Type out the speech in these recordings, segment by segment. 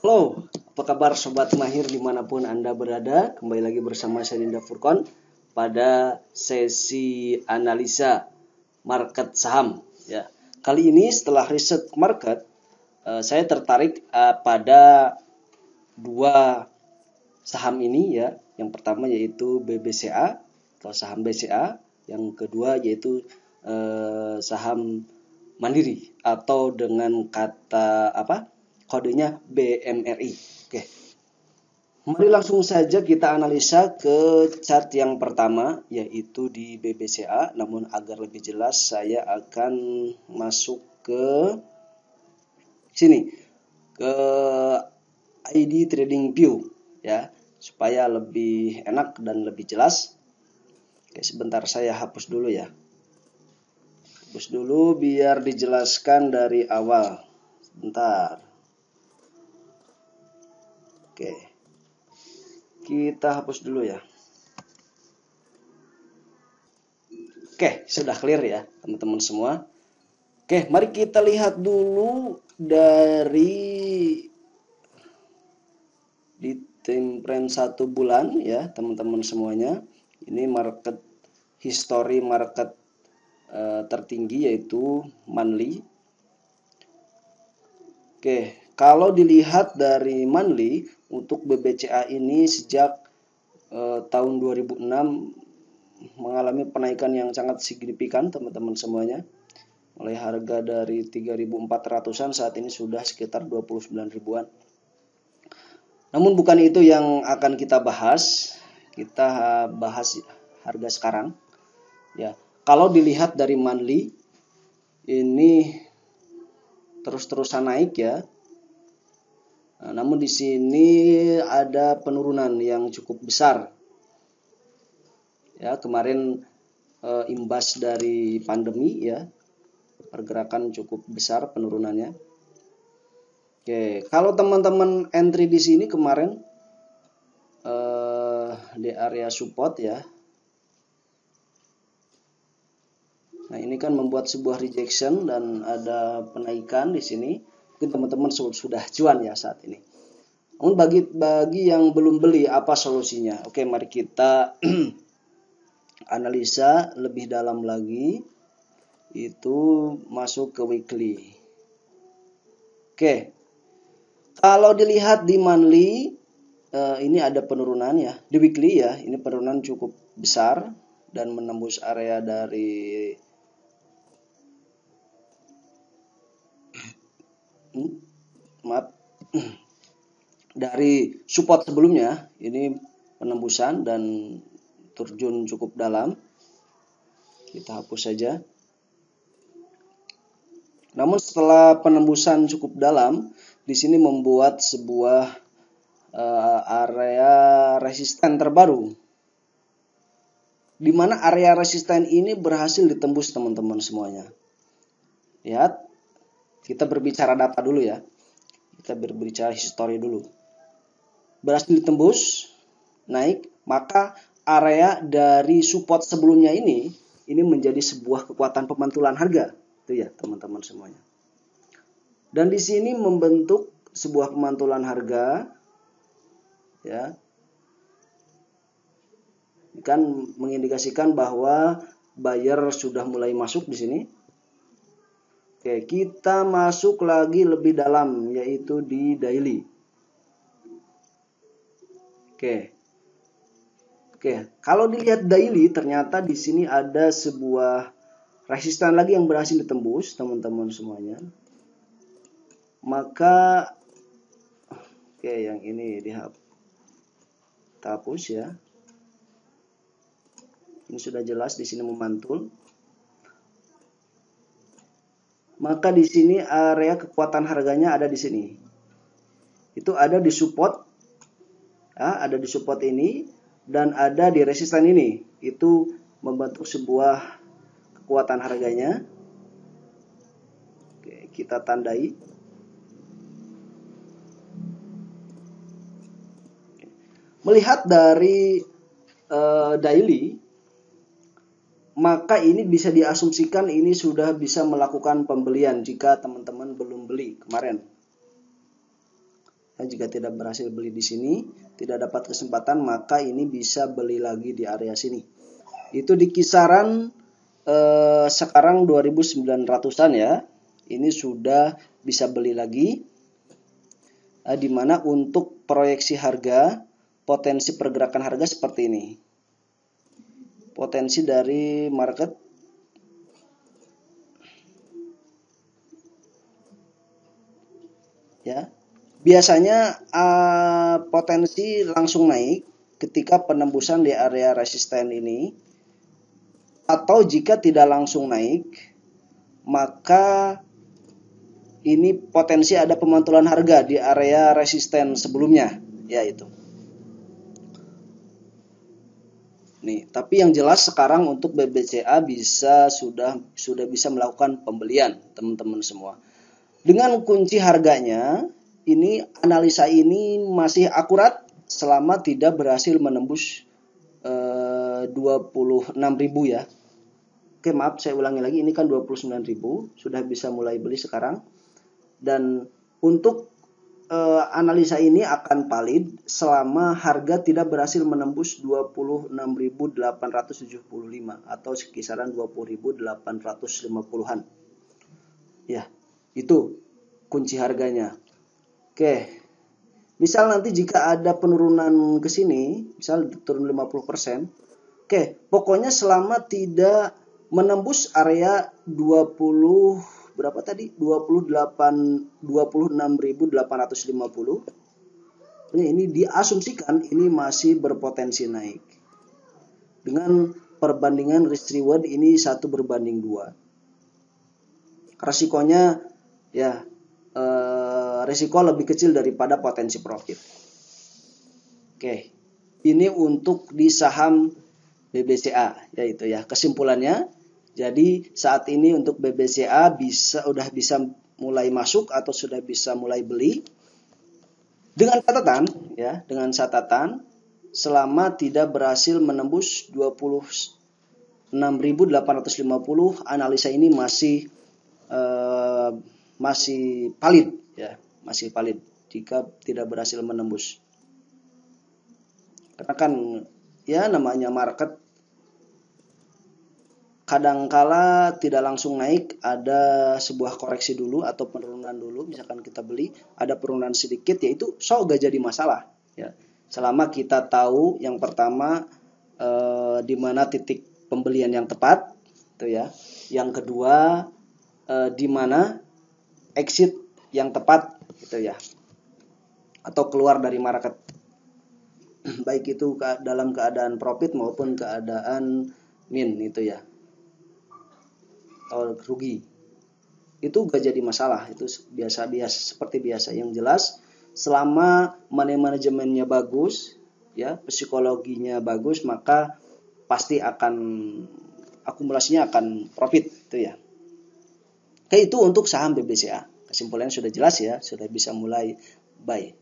Halo, apa kabar Sobat Mahir dimanapun Anda berada? Kembali lagi bersama saya Dinda Furkon pada sesi analisa market saham. Ya, kali ini setelah riset market, saya tertarik pada dua saham ini ya. Yang pertama yaitu BBCA atau saham BCA, yang kedua yaitu saham Mandiri atau dengan kata kodenya BMRI. Oke. Mari langsung saja kita analisa ke chart yang pertama yaitu di BBCA. Namun agar lebih jelas saya akan masuk ke sini ke ID Trading View ya, supaya lebih enak dan lebih jelas. Oke, sebentar saya hapus dulu ya. Hapus dulu biar dijelaskan dari awal. Sebentar. Oke. Kita hapus dulu ya. Oke, sudah clear ya teman-teman semua. Oke, mari kita lihat dulu dari di time frame 1 bulan ya teman-teman semuanya. Ini market history market tertinggi yaitu monthly. Oke, kalau dilihat dari monthly untuk BBCA ini sejak tahun 2006 mengalami penaikan yang sangat signifikan teman-teman semuanya. Mulai harga dari 3.400-an saat ini sudah sekitar 29 ribuan. Namun bukan itu yang akan kita bahas. Kita bahas harga sekarang. Ya, kalau dilihat dari monthly ini terus-terusan naik ya. Namun di sini ada penurunan yang cukup besar. Ya, kemarin imbas dari pandemi ya. Pergerakan cukup besar penurunannya. Oke, kalau teman-teman entry di sini kemarin di area support ya. Nah, ini kan membuat sebuah rejection dan ada penaikan di sini. Mungkin teman-teman sudah cuan ya saat ini. Namun bagi yang belum beli, apa solusinya? Oke, mari kita analisa lebih dalam lagi. Itu masuk ke weekly. Oke. Kalau dilihat di monthly ini ada penurunan ya. Di weekly ya, ini penurunan cukup besar dan menembus area dari dari support sebelumnya. Ini penembusan dan terjun cukup dalam. Kita hapus saja. Namun setelah penembusan cukup dalam, di sini membuat sebuah area resisten terbaru. Di mana area resisten ini berhasil ditembus teman-teman semuanya. Lihat, kita berbicara data dulu ya. Kita berbicara history dulu. Berhasil ditembus, naik, maka area dari support sebelumnya ini menjadi sebuah kekuatan pemantulan harga. Itu ya teman-teman semuanya. Dan di sini membentuk sebuah pemantulan harga ya. Kan mengindikasikan bahwa buyer sudah mulai masuk di sini. Oke, kita masuk lagi lebih dalam yaitu di daily. Oke, kalau dilihat daily ternyata di sini ada sebuah resisten lagi yang berhasil ditembus teman-teman semuanya. Maka yang ini dihapus ya. Ini sudah jelas di sini memantul. Maka di sini area kekuatan harganya ada di sini. Itu ada di support. Ya, ada di support ini dan ada di resisten ini. Itu membentuk sebuah kekuatan harganya. Oke, kita tandai. Melihat dari daily, maka ini bisa diasumsikan ini sudah bisa melakukan pembelian jika teman-teman belum beli kemarin. Jika tidak berhasil beli di sini, tidak dapat kesempatan, maka ini bisa beli lagi di area sini. Itu di kisaran sekarang 2.900-an ya. Ini sudah bisa beli lagi. Di mana untuk proyeksi harga, potensi pergerakan harga seperti ini. Potensi dari market ya. Biasanya potensi langsung naik ketika penembusan di area resisten ini, atau jika tidak langsung naik, maka ini potensi ada pemantulan harga di area resisten sebelumnya, yaitu. Nih, tapi yang jelas sekarang untuk BBCA sudah bisa melakukan pembelian, teman-teman semua. Dengan kunci harganya, ini analisa ini masih akurat selama tidak berhasil menembus 26.000 ya. Oke, maaf saya ulangi lagi, ini kan 29.000, sudah bisa mulai beli sekarang. Dan untuk analisa ini akan valid selama harga tidak berhasil menembus 26.875 atau kisaran 20.850-an. Ya. Itu kunci harganya. Oke. Misal nanti jika ada penurunan ke sini, misal turun 50%. Oke, pokoknya selama tidak menembus area 26.850. Ini diasumsikan ini masih berpotensi naik. Dengan perbandingan risk reward ini 1:2. Resikonya ya risiko lebih kecil daripada potensi profit. Oke, ini untuk di saham BBCA yaitu ya. Kesimpulannya, jadi saat ini untuk BBCA sudah bisa mulai masuk atau sudah bisa mulai beli dengan catatan selama tidak berhasil menembus 26.850, analisa ini masih valid ya, masih valid jika tidak berhasil menembus. Karena kan ya namanya market kadangkala tidak langsung naik, ada sebuah koreksi dulu atau penurunan dulu, misalkan kita beli, ada penurunan sedikit, yaitu gak jadi masalah ya. Selama kita tahu yang pertama di mana titik pembelian yang tepat itu ya. Yang kedua di mana exit yang tepat gitu ya, atau keluar dari market baik itu dalam keadaan profit maupun keadaan min itu ya, atau rugi, itu gak jadi masalah, itu biasa seperti biasa. Yang jelas selama money manajemennya bagus ya, psikologinya bagus, maka pasti akan akumulasinya akan profit itu ya. Oke, itu untuk saham BBCA. Kesimpulannya sudah jelas ya, sudah bisa mulai buy.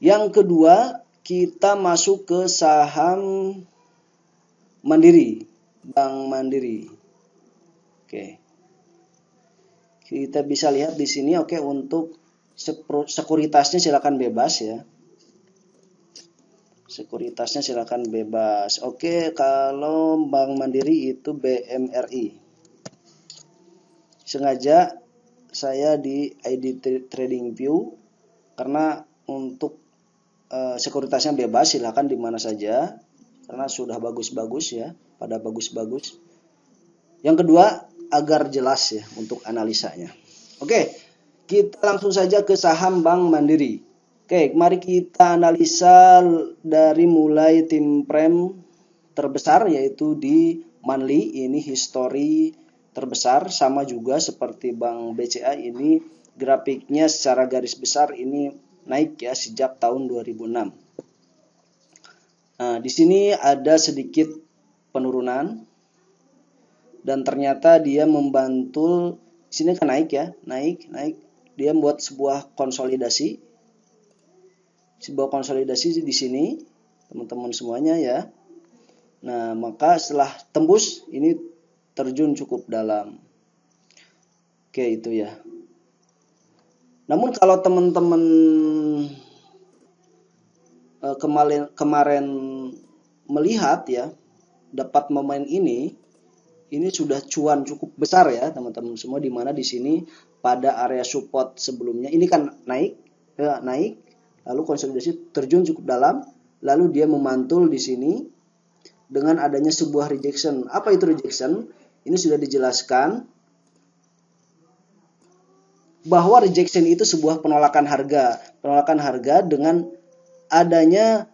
Yang kedua, kita masuk ke saham Mandiri, Bank Mandiri. Oke. Kita bisa lihat di sini, oke, untuk sekuritasnya silakan bebas ya. Sekuritasnya silakan bebas. Oke, kalau Bank Mandiri itu BMRI. Sengaja saya di ID Trading View karena untuk sekuritasnya bebas, silakan di mana saja karena sudah bagus-bagus ya, pada bagus-bagus. Yang kedua, agar jelas ya untuk analisanya. Oke, kita langsung saja ke saham Bank Mandiri. Oke, mari kita analisa dari mulai tim frame terbesar yaitu di monthly, ini history terbesar, sama juga seperti Bank BCA, ini grafiknya secara garis besar ini naik ya sejak tahun 2006. Nah, di sini ada sedikit penurunan dan ternyata dia membantu, sini kan naik ya, naik. Dia membuat sebuah konsolidasi di sini, teman-teman semuanya ya. Nah, maka setelah tembus ini terjun cukup dalam. Oke, itu ya. Namun kalau teman-teman kemarin melihat ya, dapat momen ini sudah cuan cukup besar ya teman-teman semua, di mana di sini pada area support sebelumnya ini kan naik, lalu konsolidasi terjun cukup dalam, lalu dia memantul di sini dengan adanya sebuah rejection. Apa itu rejection? Ini sudah dijelaskan bahwa rejection itu sebuah penolakan harga dengan adanya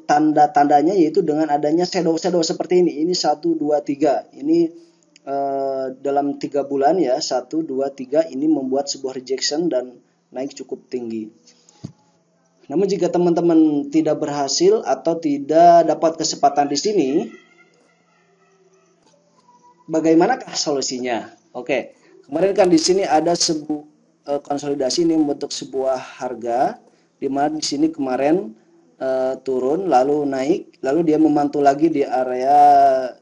tanda-tandanya, yaitu dengan adanya shadow seperti ini. Ini 1 2 3. Ini dalam 3 bulan ya, 1 2 3 ini membuat sebuah rejection dan naik cukup tinggi. Namun jika teman-teman tidak berhasil atau tidak dapat kesempatan di sini, bagaimanakah solusinya? Oke. Kemarin kan di sini ada sebuah konsolidasi ini membentuk sebuah harga, di mana di sini kemarin turun lalu naik, lalu dia memantul lagi di area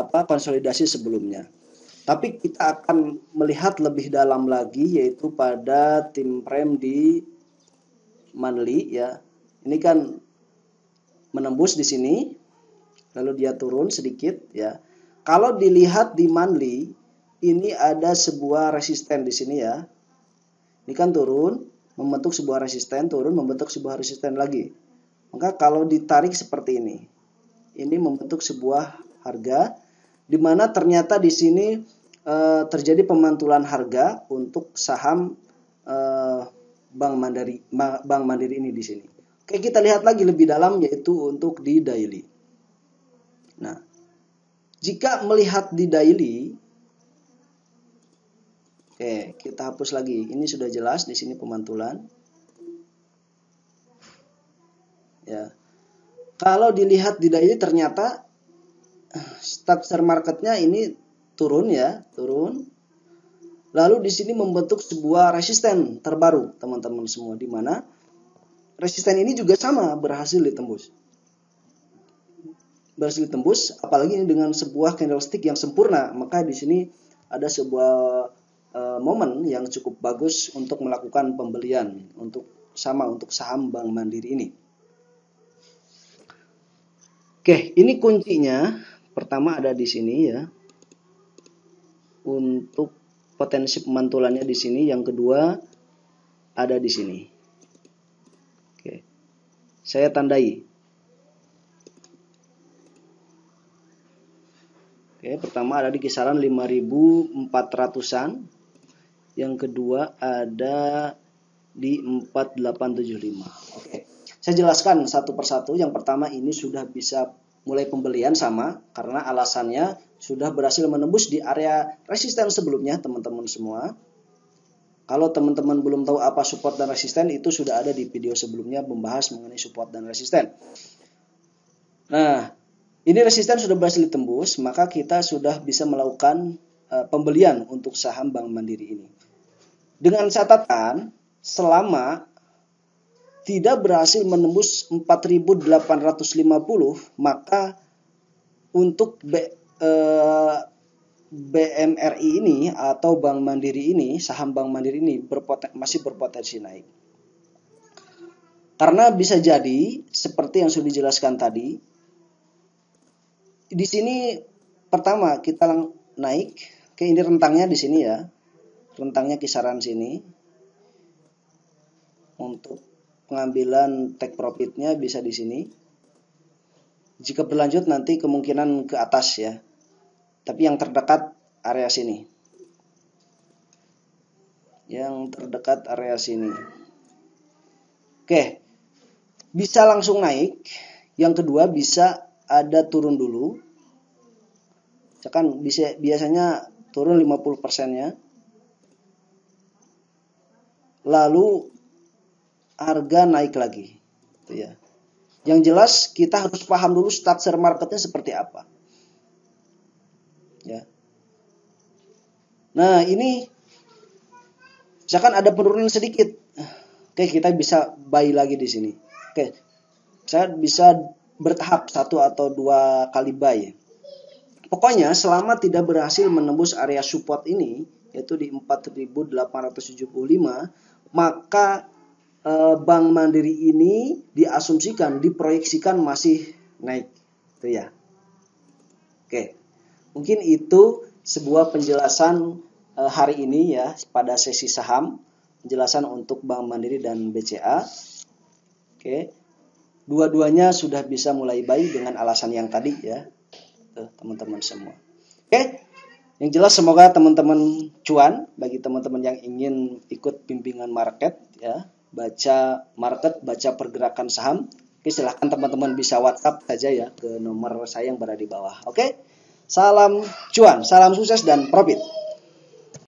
konsolidasi sebelumnya. Tapi kita akan melihat lebih dalam lagi, yaitu pada tim frame di monthly ya. Ini kan menembus di sini, lalu dia turun sedikit ya. Kalau dilihat di monthly, ini ada sebuah resisten di sini ya. Ini kan turun, membentuk sebuah resisten, turun, membentuk sebuah resisten lagi. Maka kalau ditarik seperti ini membentuk sebuah harga, di mana ternyata di sini terjadi pemantulan harga untuk saham Bank Mandiri ini di sini. Oke, kita lihat lagi lebih dalam, yaitu untuk di daily. Nah, jika melihat di daily, oke, kita hapus lagi. Ini sudah jelas di sini pemantulan. Ya. Kalau dilihat di daily ternyata structure marketnya ini turun ya, turun. Lalu di sini membentuk sebuah resisten terbaru, teman-teman semua, di mana resisten ini juga sama berhasil ditembus. Apalagi ini dengan sebuah candlestick yang sempurna, maka di sini ada sebuah momen yang cukup bagus untuk melakukan pembelian untuk saham Bank Mandiri ini. Oke, ini kuncinya. Pertama ada di sini ya. Untuk potensi pemantulannya di sini, yang kedua ada di sini. Oke. Saya tandai. Oke, pertama ada di kisaran 5.400-an. Yang kedua ada di 4875. Oke. Saya jelaskan satu persatu. Yang pertama ini sudah bisa mulai pembelian sama karena alasannya sudah berhasil menembus di area resisten sebelumnya, teman-teman semua. Kalau teman-teman belum tahu apa support dan resisten, itu sudah ada di video sebelumnya membahas mengenai support dan resisten. Nah, ini resisten sudah berhasil ditembus, maka kita sudah bisa melakukan pembelian untuk saham Bank Mandiri ini. Dengan catatan, selama tidak berhasil menembus 4.850, maka untuk BMRI ini atau Bank Mandiri ini, saham Bank Mandiri ini masih berpotensi naik. Karena bisa jadi seperti yang sudah dijelaskan tadi, di sini pertama kita naik, oke, ini rentangnya di sini ya. Rentangnya kisaran sini. Untuk pengambilan take profitnya bisa di sini. Jika berlanjut nanti kemungkinan ke atas ya. Tapi yang terdekat area sini. Oke. Bisa langsung naik. Yang kedua bisa ada turun dulu. Misalkan biasanya turun 50%-nya. Lalu harga naik lagi, gitu ya. Yang jelas kita harus paham dulu structure marketnya seperti apa, ya. Nah ini, misalkan ada penurunan sedikit, oke, kita bisa buy lagi di sini. Oke, saya bisa bertahap 1 atau 2 kali buy. Pokoknya selama tidak berhasil menembus area support ini, yaitu di 4.875, maka Bank Mandiri ini diasumsikan, diproyeksikan masih naik, itu ya. Oke, mungkin itu sebuah penjelasan hari ini ya pada sesi saham, penjelasan untuk Bank Mandiri dan BCA. Oke, dua-duanya sudah bisa mulai buy dengan alasan yang tadi ya, teman-teman semua. Oke, yang jelas semoga teman-teman cuan. Bagi teman-teman yang ingin ikut bimbingan market ya, baca market, baca pergerakan saham, oke, silahkan teman-teman bisa WhatsApp saja ya ke nomor saya yang berada di bawah. Oke, salam cuan, salam sukses dan profit.